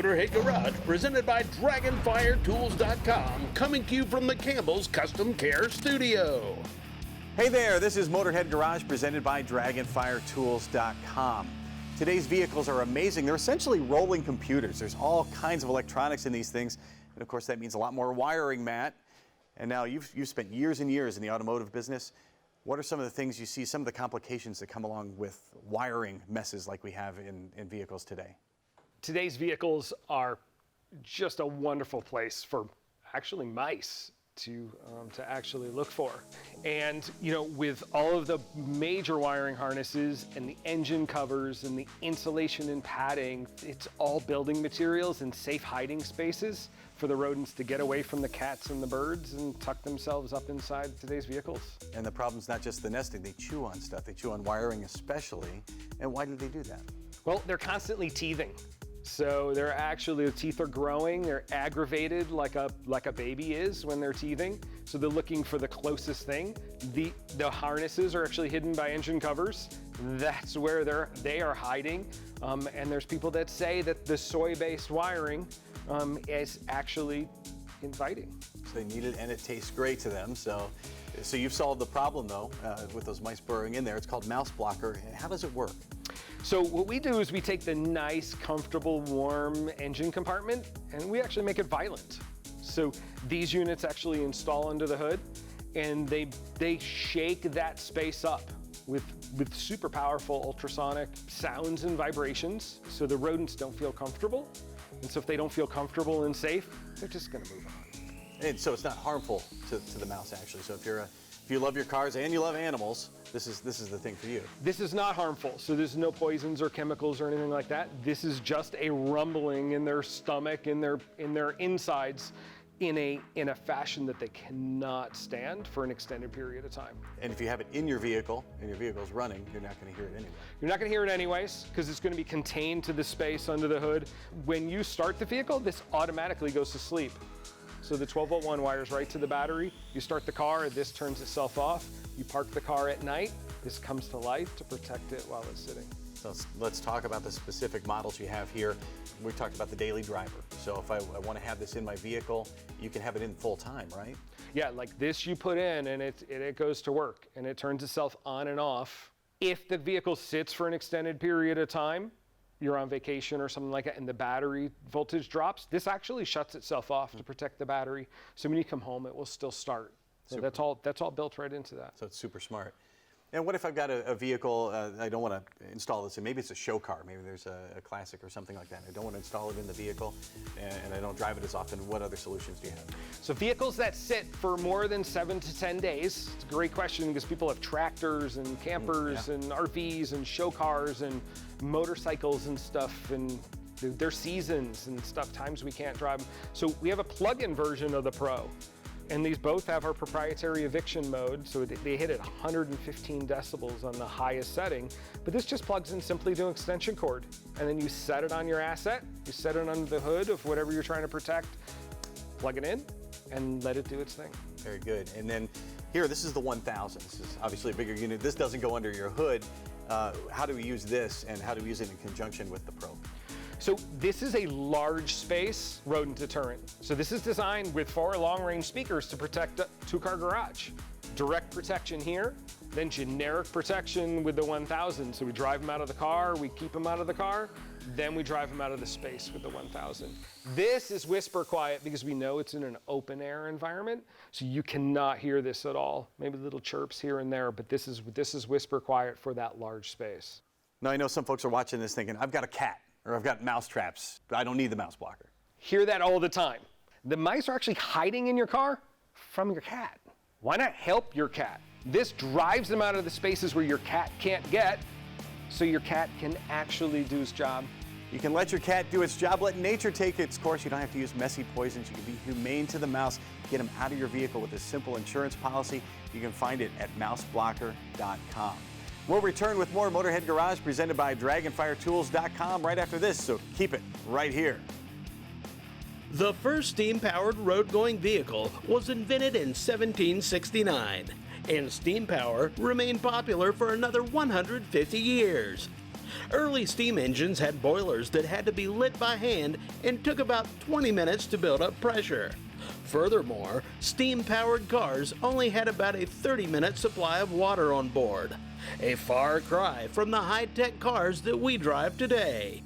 Motorhead Garage, presented by DragonfireTools.com, coming to you from the Campbell's Custom Care Studio. Hey there, this is Motorhead Garage, presented by DragonfireTools.com. Today's vehicles are amazing. They're essentially rolling computers. There's all kinds of electronics in these things, and of course that means a lot more wiring, Matt. And now you've spent years and years in the automotive business. What are some of the things you see, some of the complications that come along with wiring messes like we have in vehicles today? Today's vehicles are just a wonderful place for actually mice to actually look for. And with all of the major wiring harnesses and the engine covers and the insulation and padding, it's all building materials and safe hiding spaces for the rodents to get away from the cats and the birds and tuck themselves up inside today's vehicles. And the problem's not just the nesting, they chew on stuff. They chew on wiring especially. And why do they do that? Well, they're constantly teething. So they're actually, the teeth are growing, they're aggravated like a baby is when they're teething. So they're looking for the closest thing. The harnesses are actually hidden by engine covers. That's where they are hiding. And there's people that say that the soy-based wiring is actually inviting. So they need it and it tastes great to them. So you've solved the problem though, with those mice burrowing in there. It's called Mouseblocker. How does it work? So what we do is we take the nice, comfortable, warm engine compartment and we actually make it violent. So these units actually install under the hood and they shake that space up with super powerful ultrasonic sounds and vibrations so the rodents don't feel comfortable. And so if they don't feel comfortable and safe, they're just gonna move on. And so it's not harmful to the mouse actually. So if you love your cars and you love animals, this is the thing for you. This is not harmful. So there's no poisons or chemicals or anything like that. This is just a rumbling in their stomach, in their insides, in a fashion that they cannot stand for an extended period of time. And if you have it in your vehicle and your vehicle's running, you're not going to hear it anyway. You're not going to hear it anyways because it's going to be contained to the space under the hood. When you start the vehicle, this automatically goes to sleep. So the 12-volt 1 wires right to the battery. You start the car, this turns itself off. You park the car at night, this comes to life to protect it while it's sitting. So let's talk about the specific models you have here. We talked about the daily driver. So if I want to have this in my vehicle, you can have it in full time, right? Yeah, like this you put in and it goes to work and it turns itself on and off. If the vehicle sits for an extended period of time, you're on vacation or something like that and the battery voltage drops, this actually shuts itself off to protect the battery. So when you come home, it will still start. So that's all built right into that. So it's super smart. And what if I've got a vehicle, I don't want to install this, and maybe it's a show car, maybe there's a classic or something like that. I don't want to install it in the vehicle and I don't drive it as often. What other solutions do you have? So vehicles that sit for more than 7 to 10 days, it's a great question because people have tractors and campers and RVs and show cars and motorcycles and stuff and their seasons and stuff, times we can't drive them. So we have a plug-in version of the Pro. And these both have our proprietary eviction mode, so they hit at 115 decibels on the highest setting. But this just plugs in simply to an extension cord. And then you set it on your asset, you set it under the hood of whatever you're trying to protect, plug it in, and let it do its thing. Very good. And then here, this is the 1000. This is obviously a bigger unit. This doesn't go under your hood. How do we use this, and how do we use it in conjunction with the Pro? So this is a large space rodent deterrent. So this is designed with 4 long-range speakers to protect a 2-car garage. Direct protection here, then generic protection with the 1000. So we drive them out of the car, we keep them out of the car, then we drive them out of the space with the 1000. This is whisper quiet because we know it's in an open air environment, so you cannot hear this at all. Maybe little chirps here and there, but this is whisper quiet for that large space. Now I know some folks are watching this thinking, I've got a cat. Or I've got mouse traps, but I don't need the Mouseblocker. Hear that all the time. The mice are actually hiding in your car from your cat. Why not help your cat? This drives them out of the spaces where your cat can't get, so your cat can actually do its job. You can let your cat do its job, let nature take its course. You don't have to use messy poisons. You can be humane to the mouse. Get them out of your vehicle with a simple insurance policy. You can find it at mouseblocker.com. We'll return with more Motorhead Garage presented by DragonfireTools.com right after this, so keep it right here. The first steam-powered road-going vehicle was invented in 1769, and steam power remained popular for another 150 years. Early steam engines had boilers that had to be lit by hand and took about 20 minutes to build up pressure. Furthermore, steam-powered cars only had about a 30-minute supply of water on board. A far cry from the high-tech cars that we drive today.